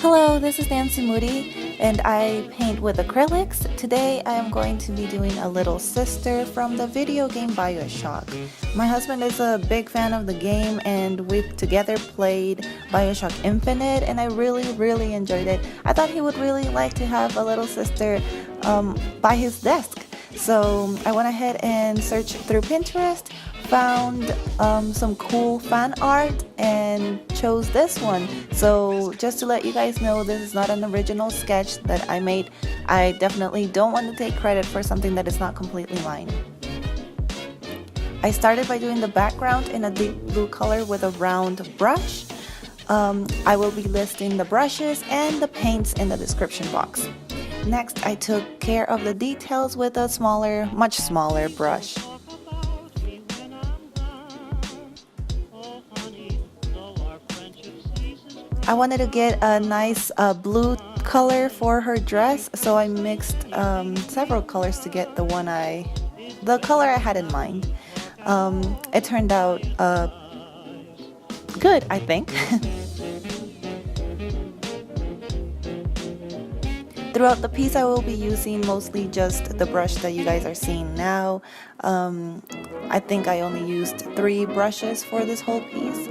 Hello, this is Nancy Moody and I paint with acrylics. Today I am going to be doing a little sister from the video game Bioshock. My husband is a big fan of the game and we've together played Bioshock Infinite and I really enjoyed it. I thought he would really like to have a little sister by his desk. So I went ahead and searched through Pinterest, found some cool fan art and chose this one. So just to let you guys know, this is not an original sketch that I made. I definitely don't want to take credit for something that is not completely mine. I started by doing the background in a deep blue color with a round brush. I will be listing the brushes and the paints in the description box. Next, I took care of the details with a much smaller brush. I wanted to get a nice blue color for her dress, so I mixed several colors to get the color I had in mind. It turned out good, I think. Throughout the piece I will be using mostly just the brush that you guys are seeing now. I think I only used 3 brushes for this whole piece.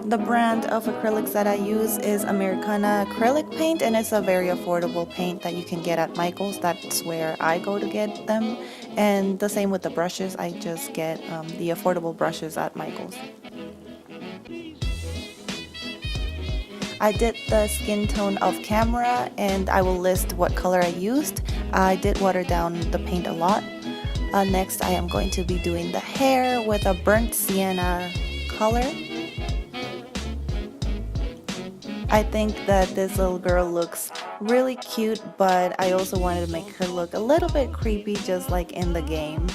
The brand of acrylics that I use is Americana Acrylic Paint, and it's a very affordable paint that you can get at Michael's. That's where I go to get them. And the same with the brushes, I just get the affordable brushes at Michael's. I did the skin tone off camera and I will list what color I used. I did water down the paint a lot. Next I am going to be doing the hair with a burnt sienna color. I think that this little girl looks really cute, but I also wanted to make her look a little bit creepy just like in the game.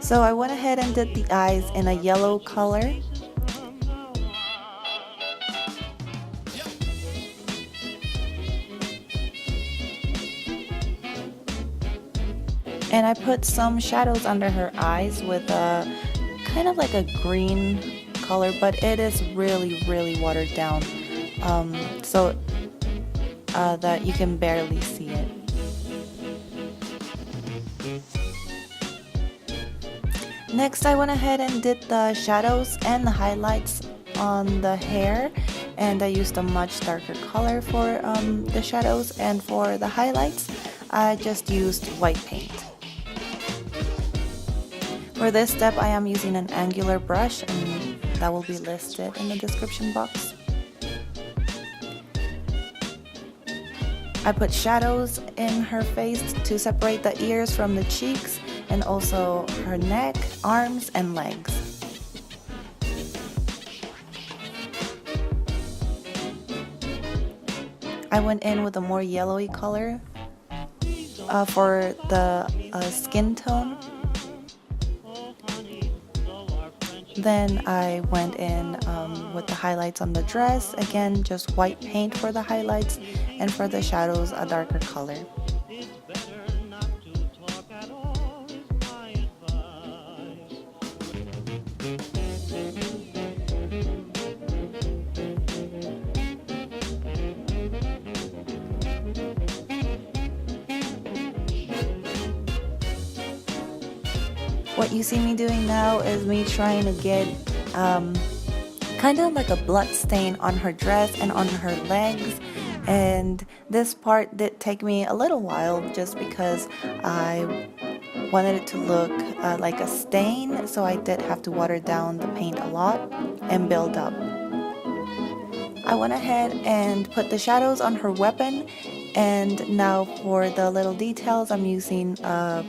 So I went ahead and did the eyes in a yellow color. And I put some shadows under her eyes with a kind of like a green color, but it is really watered down so that you can barely see it. Next I went ahead and did the shadows and the highlights on the hair, and I used a much darker color for the shadows, and for the highlights I just used white paint. For this step I am using an angular brush, and that will be listed in the description box. I put shadows in her face to separate the ears from the cheeks, and also her neck, arms, and legs. I went in with a more yellowy color for the skin tone. Then I went in with the highlights on the dress. Again, just white paint for the highlights, and for the shadows a darker color. What you see me doing now is me trying to get kind of like a blood stain on her dress and on her legs, and this part did take me a little while just because I wanted it to look like a stain, so I did have to water down the paint a lot and build up. I went ahead and put the shadows on her weapon, and now for the little details I'm using a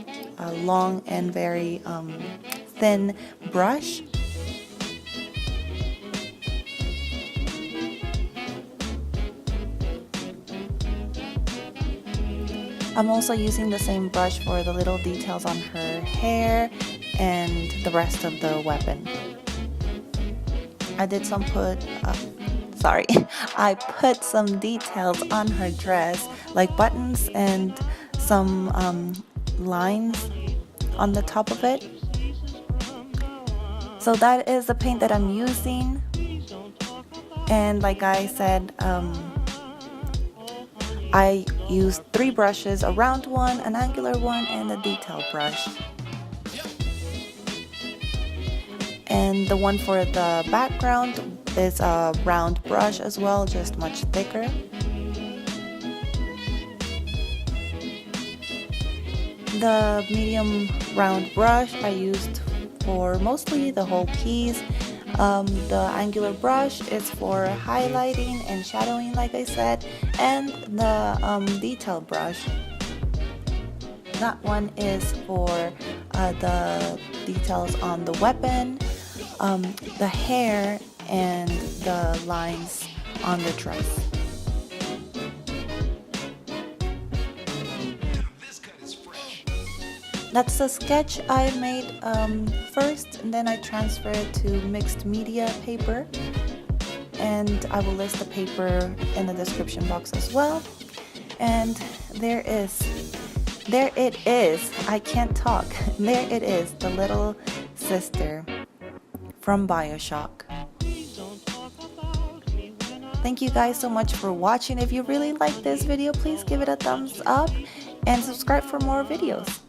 long and very thin brush. I'm also using the same brush for the little details on her hair and the rest of the weapon. I did some sorry, I put some details on her dress, like buttons and some lines on the top of it. So that is the paint that I'm using. And like I said, I used 3 brushes, a round one, an angular one, and a detail brush. And the one for the background is a round brush as well, just much thicker. The medium round brush I used for mostly the whole piece. The angular brush is for highlighting and shadowing, like I said, and the detail brush, that one is for the details on the weapon, the hair, and the lines on the dress. That's the sketch I made first, and then I transferred it to mixed media paper, and I will list the paper in the description box as well. And there it is, I can't talk. There it is, the little sister from Bioshock. Thank you guys so much for watching. If you really like this video, please give it a thumbs up and subscribe for more videos.